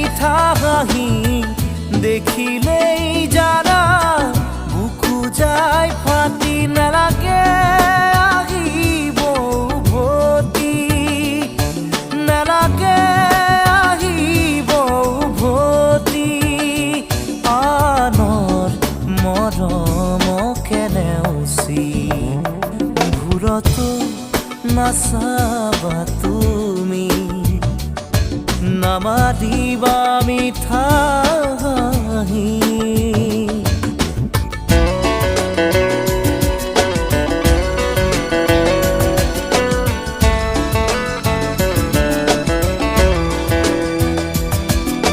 মিঠা হাঁহি দেখিলেই জানা বুকু যায় ফাটি নালাগে আহিব উভতি নালাগে আহিব উভতি আনৰ মৰমকে নেওচি ঘূৰতো নাচাবা তুমি নামাৰিবা